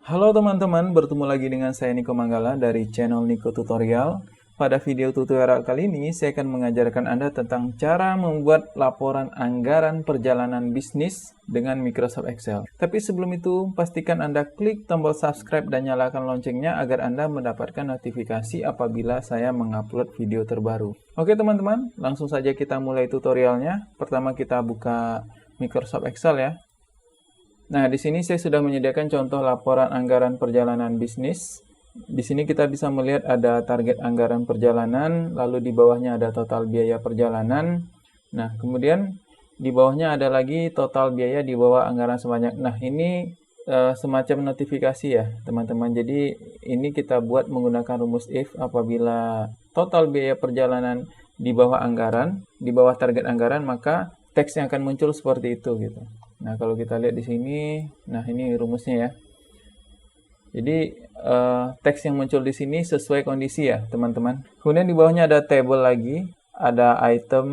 Halo teman-teman, bertemu lagi dengan saya Niko Manggala dari channel Niko Tutorial. Pada video tutorial kali ini, saya akan mengajarkan Anda tentang cara membuat laporan anggaran perjalanan bisnis dengan Microsoft Excel. Tapi sebelum itu, pastikan Anda klik tombol subscribe dan nyalakan loncengnya agar Anda mendapatkan notifikasi apabila saya mengupload video terbaru. Oke teman-teman, langsung saja kita mulai tutorialnya. Pertama kita buka Microsoft Excel ya. Nah, di sini saya sudah menyediakan contoh laporan anggaran perjalanan bisnis. Di sini kita bisa melihat ada target anggaran perjalanan, lalu di bawahnya ada total biaya perjalanan. Nah, kemudian di bawahnya ada lagi total biaya di bawah anggaran sebanyak. Nah, ini semacam notifikasi ya, teman-teman. Jadi, ini kita buat menggunakan rumus if apabila total biaya perjalanan di bawah anggaran, di bawah target anggaran, maka teks yang akan muncul seperti itu gitu. Nah, kalau kita lihat di sini, nah ini rumusnya ya. Jadi, teks yang muncul di sini sesuai kondisi ya, teman-teman. Kemudian di bawahnya ada table lagi, ada item,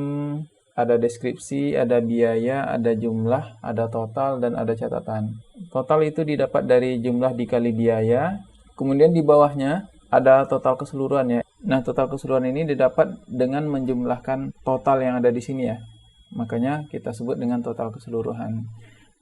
ada deskripsi, ada biaya, ada jumlah, ada total, dan ada catatan. Total itu didapat dari jumlah dikali biaya. Kemudian di bawahnya ada total keseluruhan ya. Nah, total keseluruhan ini didapat dengan menjumlahkan total yang ada di sini ya. Makanya kita sebut dengan total keseluruhan.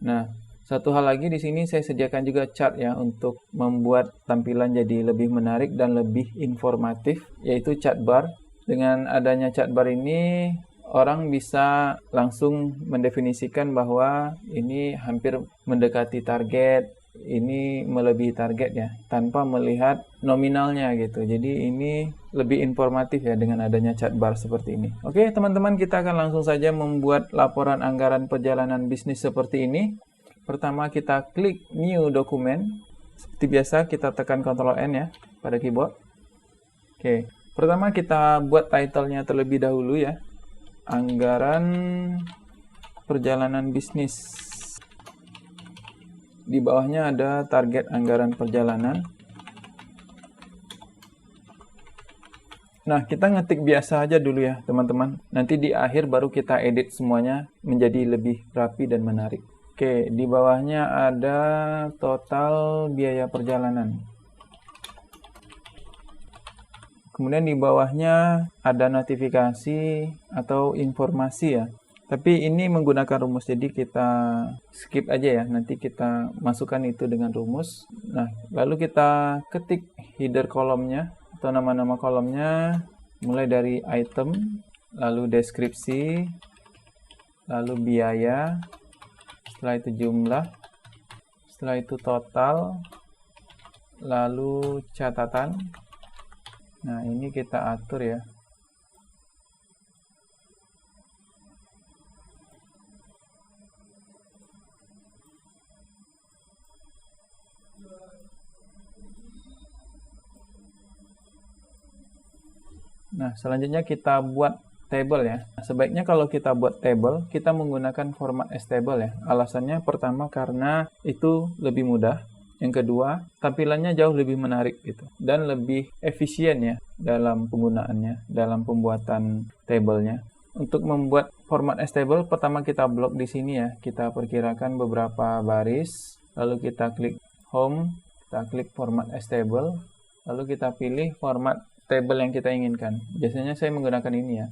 Nah, satu hal lagi di sini saya sediakan juga chart ya untuk membuat tampilan jadi lebih menarik dan lebih informatif, yaitu chart bar. Dengan adanya chart bar ini, orang bisa langsung mendefinisikan bahwa ini hampir mendekati target, ini melebihi target ya, tanpa melihat nominalnya gitu. Jadi ini lebih informatif ya dengan adanya chat bar seperti ini. Oke teman-teman, kita akan langsung saja membuat laporan anggaran perjalanan bisnis seperti ini. Pertama kita klik new document. Seperti biasa kita tekan Ctrl N ya pada keyboard. Oke, pertama kita buat title-nya terlebih dahulu ya. Anggaran perjalanan bisnis. Di bawahnya ada target anggaran perjalanan. Nah, kita ngetik biasa aja dulu ya, teman-teman. Nanti di akhir baru kita edit semuanya menjadi lebih rapi dan menarik. Oke, di bawahnya ada total biaya perjalanan. Kemudian di bawahnya ada notifikasi atau informasi ya. Tapi ini menggunakan rumus, jadi kita skip aja ya. Nanti kita masukkan itu dengan rumus. Nah, lalu kita ketik header kolomnya atau nama-nama kolomnya, mulai dari item, lalu deskripsi, lalu biaya, setelah itu jumlah, setelah itu total, lalu catatan. Nah, ini kita atur ya. Nah, selanjutnya kita buat table ya. Sebaiknya kalau kita buat table, kita menggunakan format stable ya. Alasannya pertama karena itu lebih mudah. Yang kedua, tampilannya jauh lebih menarik gitu. Dan lebih efisien ya dalam penggunaannya, dalam pembuatan tablenya. Untuk membuat format stable, pertama kita blok di sini ya. Kita perkirakan beberapa baris, lalu kita klik home, kita klik format stable, lalu kita pilih format table yang kita inginkan. Biasanya saya menggunakan ini ya.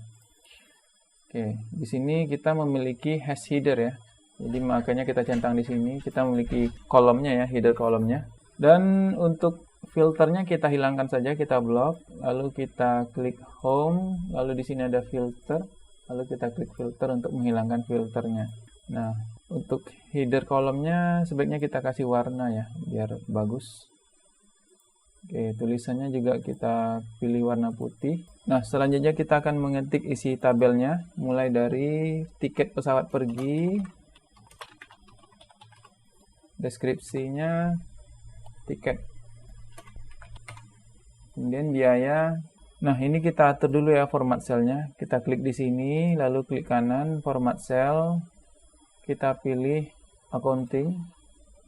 Oke, di sini kita memiliki hash header ya. Jadi makanya kita centang di sini. Kita memiliki kolomnya ya, header kolomnya. Dan untuk filternya kita hilangkan saja, kita blok. Lalu kita klik home. Lalu di sini ada filter. Lalu kita klik filter untuk menghilangkan filternya. Nah, untuk header kolomnya sebaiknya kita kasih warna ya, biar bagus. Oke, tulisannya juga kita pilih warna putih. Nah, selanjutnya kita akan mengetik isi tabelnya, mulai dari tiket pesawat pergi, deskripsinya, tiket, kemudian biaya. Nah, ini kita atur dulu ya format selnya. Kita klik di sini, lalu klik kanan, format sel, kita pilih accounting.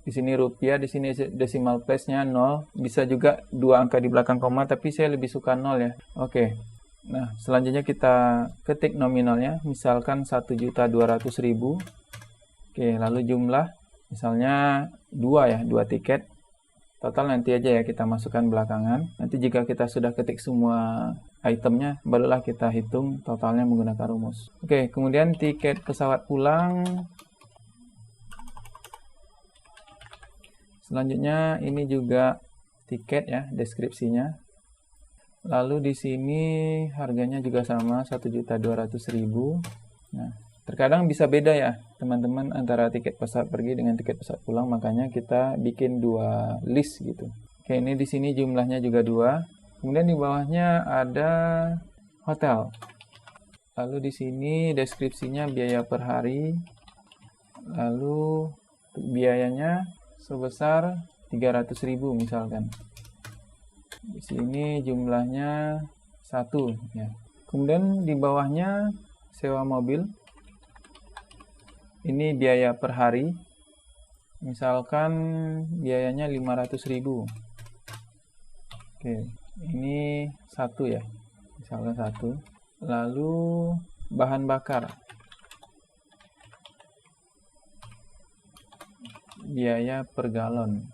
Di sini rupiah, di sini decimal place-nya 0. Bisa juga 2 angka di belakang koma, tapi saya lebih suka 0 ya. Oke. Nah, selanjutnya kita ketik nominalnya, misalkan 1.200.000. Oke, lalu jumlah, misalnya 2 ya, 2 tiket. Total nanti aja ya kita masukkan belakangan. Nanti jika kita sudah ketik semua itemnya, barulah kita hitung totalnya menggunakan rumus. Oke, kemudian tiket pesawat pulang. Selanjutnya ini juga tiket ya, deskripsinya. Lalu di sini harganya juga sama, 1.200.000. Nah, terkadang bisa beda ya teman-teman antara tiket pesawat pergi dengan tiket pesawat pulang, makanya kita bikin dua list gitu. Oke, ini di sini jumlahnya juga 2. Kemudian di bawahnya ada hotel. Lalu di sini deskripsinya biaya per hari. Lalu biayanya sebesar 300.000 misalkan. Di sini jumlahnya 1 ya. Kemudian di bawahnya sewa mobil. Ini biaya per hari. Misalkan biayanya 500.000. Oke, ini 1 ya. Misalkan 1. Lalu bahan bakar. Biaya per galon.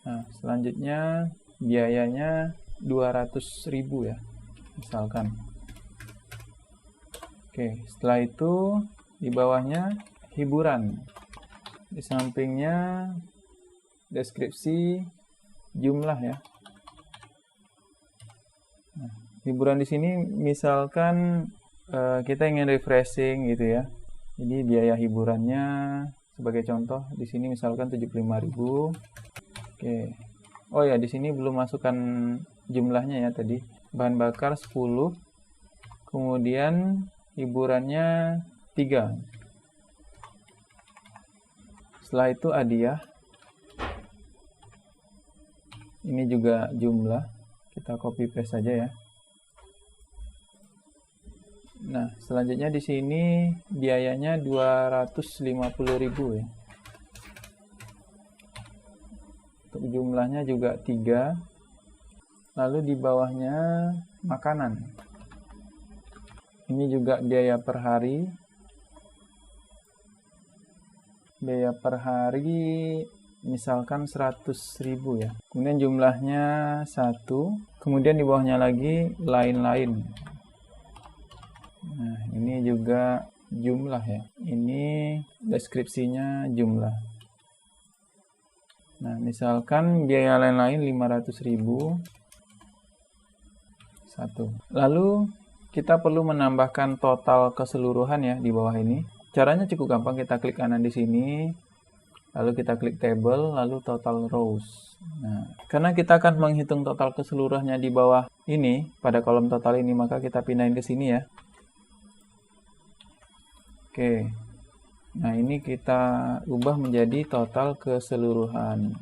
Nah, selanjutnya biayanya 200.000 ya, misalkan. Oke, setelah itu di bawahnya hiburan. Di sampingnya deskripsi jumlah ya. Nah, hiburan di sini misalkan kita ingin refreshing gitu ya. Jadi biaya hiburannya sebagai contoh di sini misalkan 75.000. Oke. Oh ya, di sini belum masukkan jumlahnya ya tadi. Bahan bakar 10. Kemudian hiburannya 3. Setelah itu hadiah. Ini juga jumlah. Kita copy paste saja ya. Nah, selanjutnya di sini biayanya 250.000 ya. Untuk jumlahnya juga 3. Lalu di bawahnya makanan. Ini juga biaya per hari. Biaya per hari misalkan 100.000 ya. Kemudian jumlahnya 1. Kemudian di bawahnya lagi lain-lain. Nah, ini juga jumlah ya. Ini deskripsinya jumlah. Nah, misalkan biaya lain-lain 500.000. 1. Lalu kita perlu menambahkan total keseluruhan ya di bawah ini. Caranya cukup gampang, kita klik kanan di sini. Lalu kita klik table, lalu total rows. Nah, karena kita akan menghitung total keseluruhannya di bawah ini, pada kolom total ini, maka kita pindahin ke sini ya. Oke. Nah, ini kita ubah menjadi total keseluruhan.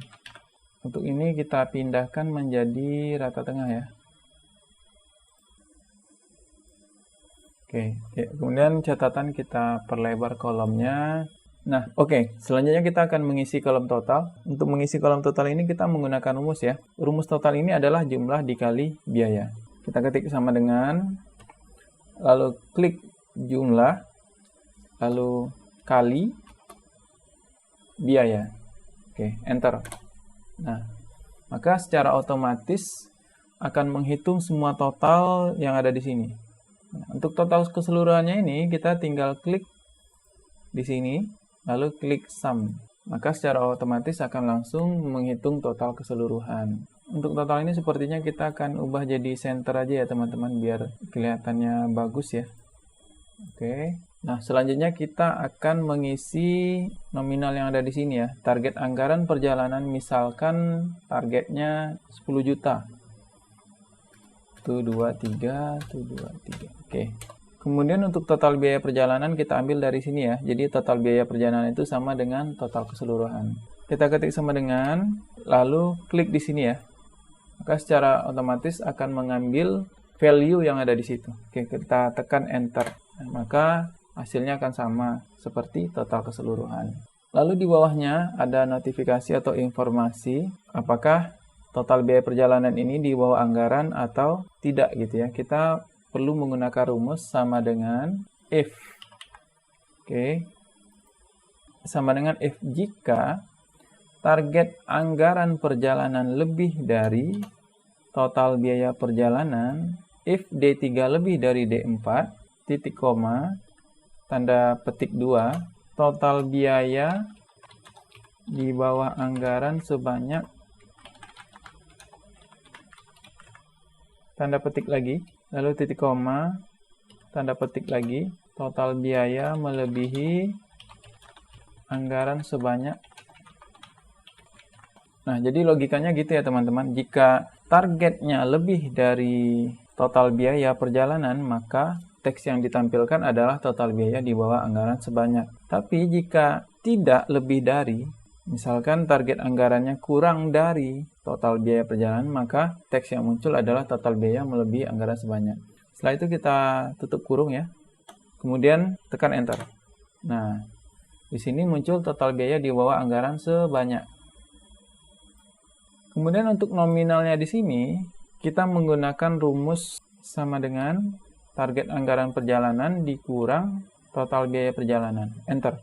Untuk ini kita pindahkan menjadi rata tengah ya. Oke, ya, kemudian catatan kita perlebar kolomnya. Nah, oke. Selanjutnya kita akan mengisi kolom total. Untuk mengisi kolom total ini kita menggunakan rumus ya. Rumus total ini adalah jumlah dikali biaya. Kita ketik sama dengan, lalu klik jumlah, lalu kali biaya. Oke, enter. Nah, maka secara otomatis akan menghitung semua total yang ada di sini. Nah, untuk total keseluruhannya ini kita tinggal klik di sini, lalu klik sum. Maka secara otomatis akan langsung menghitung total keseluruhan. Untuk total ini sepertinya kita akan ubah jadi center aja ya teman-teman, biar kelihatannya bagus ya. Oke. Nah, selanjutnya kita akan mengisi nominal yang ada di sini ya. Target anggaran perjalanan misalkan targetnya 10 juta. 1, 2, 3, 1, 2, 3. Oke. Kemudian untuk total biaya perjalanan kita ambil dari sini ya. Jadi total biaya perjalanan itu sama dengan total keseluruhan. Kita ketik sama dengan, lalu klik di sini ya. Maka secara otomatis akan mengambil value yang ada di situ. Oke, kita tekan enter. Nah, maka hasilnya akan sama seperti total keseluruhan. Lalu di bawahnya ada notifikasi atau informasi apakah total biaya perjalanan ini di bawah anggaran atau tidak gitu ya. Kita perlu menggunakan rumus sama dengan if. Oke. Sama dengan if jika target anggaran perjalanan lebih dari total biaya perjalanan if D3 lebih dari D4, titik koma, tanda petik 2, total biaya di bawah anggaran sebanyak, tanda petik lagi, lalu titik koma, tanda petik lagi, total biaya melebihi anggaran sebanyak. Nah, jadi logikanya gitu ya teman-teman. Jika targetnya lebih dari total biaya perjalanan, maka teks yang ditampilkan adalah total biaya di bawah anggaran sebanyak. Tapi jika tidak lebih dari, misalkan target anggarannya kurang dari total biaya perjalanan, maka teks yang muncul adalah total biaya melebihi anggaran sebanyak. Setelah itu kita tutup kurung ya. Kemudian tekan enter. Nah, di sini muncul total biaya di bawah anggaran sebanyak. Kemudian untuk nominalnya di sini, kita menggunakan rumus sama dengan target anggaran perjalanan dikurang total biaya perjalanan. Enter.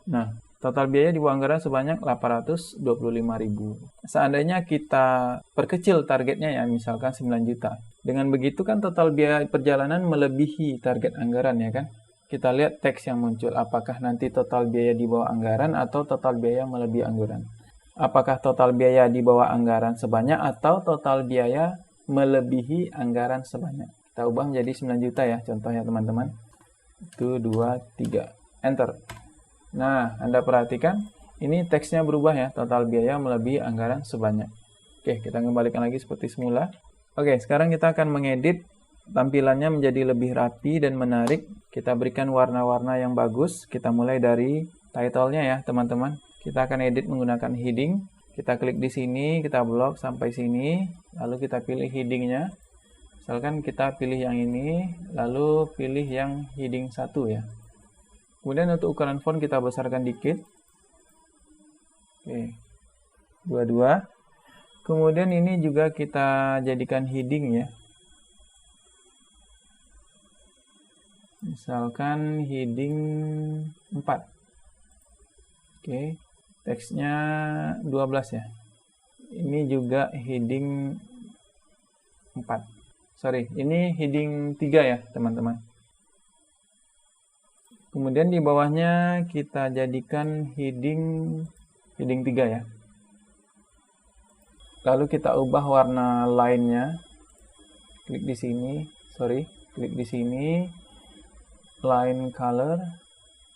Nah, total biaya di bawah anggaran sebanyak 825.000. Seandainya kita perkecil targetnya ya, misalkan 9 juta. Dengan begitu kan total biaya perjalanan melebihi target anggaran ya kan. Kita lihat teks yang muncul. Apakah nanti total biaya di bawah anggaran atau total biaya melebihi anggaran. Apakah total biaya di bawah anggaran sebanyak atau total biaya melebihi anggaran sebanyak. Kita ubah menjadi 9 juta ya, contohnya teman-teman. 1, 2, 3. Enter. Nah, Anda perhatikan, ini teksnya berubah ya, total biaya melebihi anggaran sebanyak. Oke, kita kembalikan lagi seperti semula. Oke, sekarang kita akan mengedit tampilannya menjadi lebih rapi dan menarik. Kita berikan warna-warna yang bagus. Kita mulai dari title-nya ya, teman-teman. Kita akan edit menggunakan heading. Kita klik di sini, kita blok sampai sini, lalu kita pilih heading-nya. Misalkan kita pilih yang ini, lalu pilih yang heading 1 ya. Kemudian untuk ukuran font kita besarkan dikit. Oke. 22. Kemudian ini juga kita jadikan heading ya. Misalkan heading 4. Oke. Teksnya 12 ya. Ini juga heading 4. Sorry, ini heading 3 ya, teman-teman. Kemudian di bawahnya kita jadikan heading 3 ya. Lalu kita ubah warna line-nya. Klik di sini, klik di sini, line color.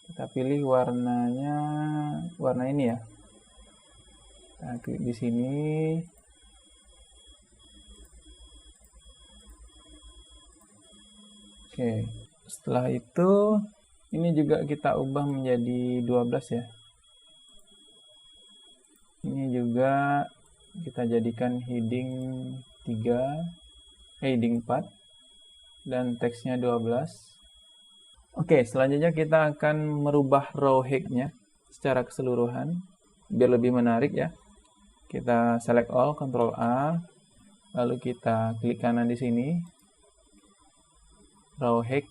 Kita pilih warnanya, warna ini ya. Kita klik di sini. Oke, setelah itu ini juga kita ubah menjadi 12 ya. Ini juga kita jadikan heading 3, heading 4, dan teksnya 12. Oke, selanjutnya kita akan merubah row height-nya secara keseluruhan, biar lebih menarik ya. Kita select all, Ctrl A, lalu kita klik kanan di sini, row height.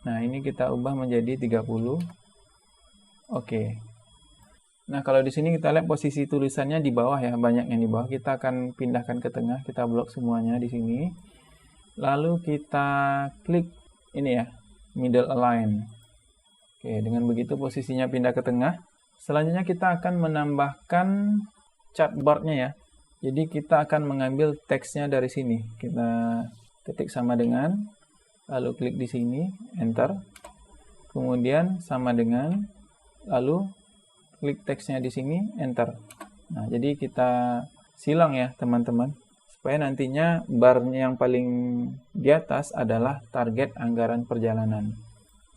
Nah, ini kita ubah menjadi 30. Oke. Nah, kalau di sini kita lihat posisi tulisannya di bawah ya, banyak yang di bawah. Kita akan pindahkan ke tengah, kita blok semuanya di sini. Lalu kita klik ini ya, middle align. Oke, dengan begitu posisinya pindah ke tengah. Selanjutnya kita akan menambahkan chart bar-nya ya. Jadi kita akan mengambil teksnya dari sini. Kita ketik sama dengan, lalu klik di sini, enter. Kemudian sama dengan, lalu klik teksnya di sini, enter. Nah, jadi kita silang ya teman-teman, supaya nantinya bar yang paling di atas adalah target anggaran perjalanan.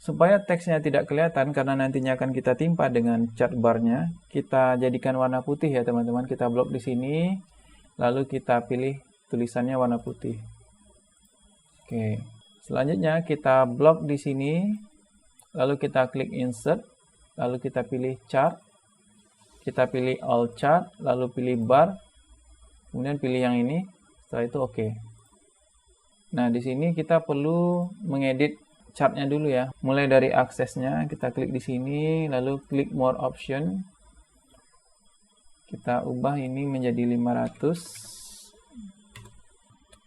Supaya teksnya tidak kelihatan karena nantinya akan kita timpa dengan chart bar-nya, kita jadikan warna putih ya teman-teman. Kita blok di sini, lalu kita pilih tulisannya warna putih. Oke. Selanjutnya kita blok di sini, lalu kita klik insert, lalu kita pilih chart, kita pilih all chart, lalu pilih bar, kemudian pilih yang ini, setelah itu oke. Nah, di sini kita perlu mengedit chartnya dulu ya. Mulai dari aksesnya, kita klik di sini, lalu klik more option, Kita ubah ini menjadi 500.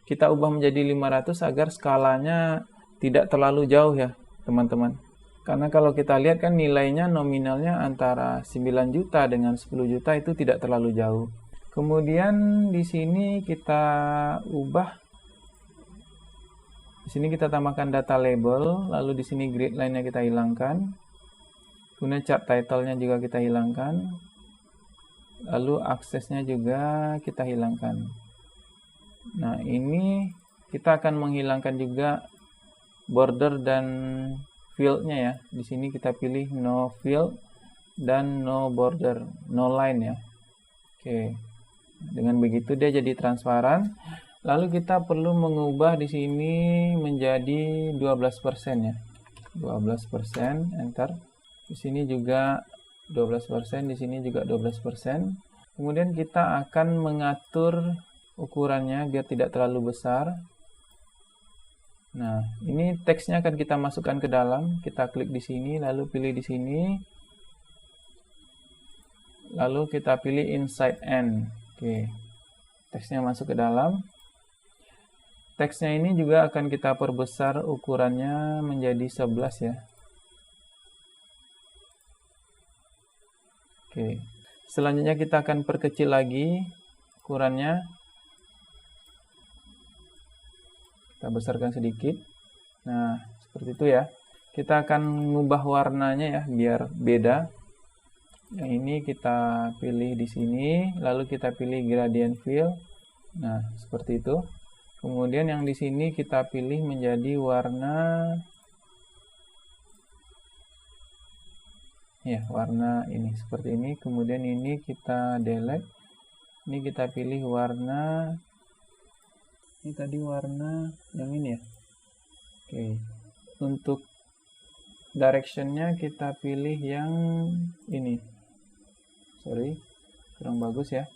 Kita ubah menjadi 500 agar skalanya tidak terlalu jauh ya, teman-teman. Karena kalau kita lihat kan nilainya nominalnya antara 9 juta dengan 10 juta itu tidak terlalu jauh. Kemudian di sini kita ubah. Di sini kita tambahkan data label, lalu di sini grid line-nya kita hilangkan. Kemudian chart title-nya juga kita hilangkan. Lalu aksesnya juga kita hilangkan. Nah, ini kita akan menghilangkan juga border dan field-nya ya. Di sini kita pilih no field dan no border, no line ya. Oke. Dengan begitu dia jadi transparan. Lalu kita perlu mengubah di sini menjadi 12% ya. 12%, enter. Di sini juga 12%, di sini juga 12%. Kemudian kita akan mengatur ukurannya biar tidak terlalu besar. Nah, ini teksnya akan kita masukkan ke dalam. Kita klik di sini, lalu pilih di sini. Lalu kita pilih inside and. Oke. Teksnya masuk ke dalam. Teksnya ini juga akan kita perbesar ukurannya menjadi 11 ya. Oke. Selanjutnya kita akan perkecil lagi ukurannya. Kita besarkan sedikit. Nah, seperti itu ya. Kita akan mengubah warnanya ya biar beda. Yang ini kita pilih di sini, lalu kita pilih gradient fill. Nah, seperti itu. Kemudian yang di sini kita pilih menjadi warna ya, warna ini seperti ini. Kemudian ini kita delete. Ini kita pilih warna, ini tadi warna yang ini ya. Oke. Untuk directionnya kita pilih yang ini. Sorry, kurang bagus ya.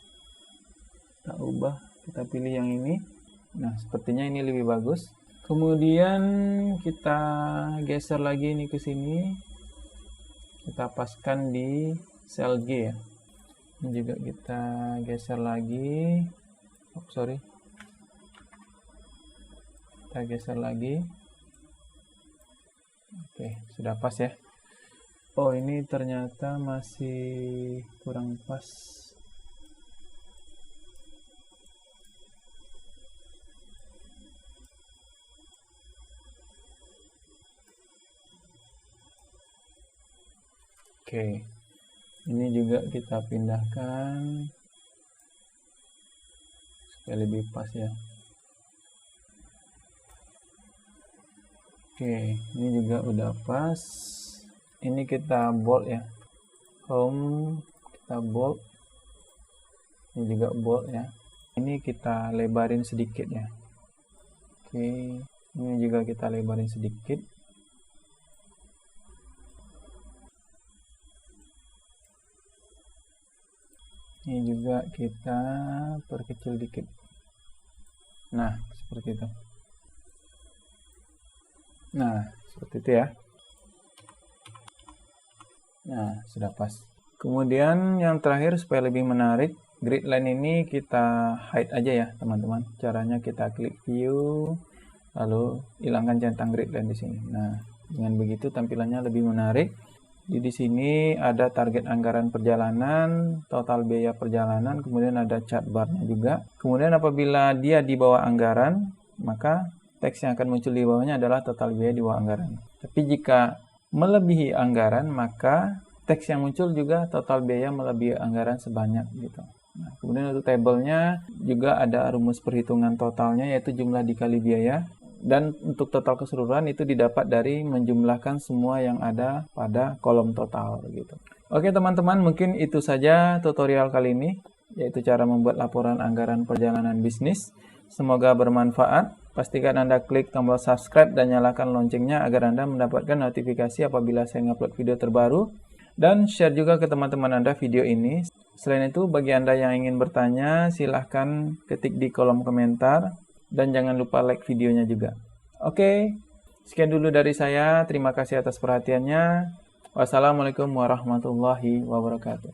Kita ubah, kita pilih yang ini. Nah, sepertinya ini lebih bagus. Kemudian kita geser lagi ini ke sini. Kita paskan di sel G ya. Ini juga kita geser lagi. Oh, sorry. Kita geser lagi. Oke, sudah pas ya. Oh, ini ternyata masih kurang pas. Oke, ini juga kita pindahkan supaya lebih pas ya. Oke, ini juga udah pas. Ini kita bold ya. Home, kita bold. Ini juga bold ya. Ini kita lebarin sedikit ya. Oke, ini juga kita lebarin sedikit. Ini juga kita perkecil dikit. Nah, seperti itu. Nah, seperti itu ya. Nah, sudah pas. Kemudian yang terakhir supaya lebih menarik, grid line ini kita hide aja ya, teman-teman. Caranya kita klik view, lalu hilangkan centang grid line di sini. Nah, dengan begitu tampilannya lebih menarik. Di sini ada target anggaran perjalanan, total biaya perjalanan, kemudian ada chart bar-nya juga. Kemudian apabila dia di bawah anggaran, maka teks yang akan muncul di bawahnya adalah total biaya di bawah anggaran. Tapi jika melebihi anggaran, maka teks yang muncul juga total biaya melebihi anggaran sebanyak gitu. Nah, kemudian untuk tabelnya juga ada rumus perhitungan totalnya, yaitu jumlah dikali biaya. Dan untuk total keseluruhan itu didapat dari menjumlahkan semua yang ada pada kolom total gitu. Oke teman-teman, mungkin itu saja tutorial kali ini, yaitu cara membuat laporan anggaran perjalanan bisnis. Semoga bermanfaat. Pastikan Anda klik tombol subscribe dan nyalakan loncengnya agar Anda mendapatkan notifikasi apabila saya upload video terbaru. Dan share juga ke teman-teman Anda video ini. Selain itu, bagi Anda yang ingin bertanya, silahkan ketik di kolom komentar. Dan jangan lupa like videonya juga. Oke, sekian dulu dari saya. Terima kasih atas perhatiannya. Wassalamualaikum warahmatullahi wabarakatuh.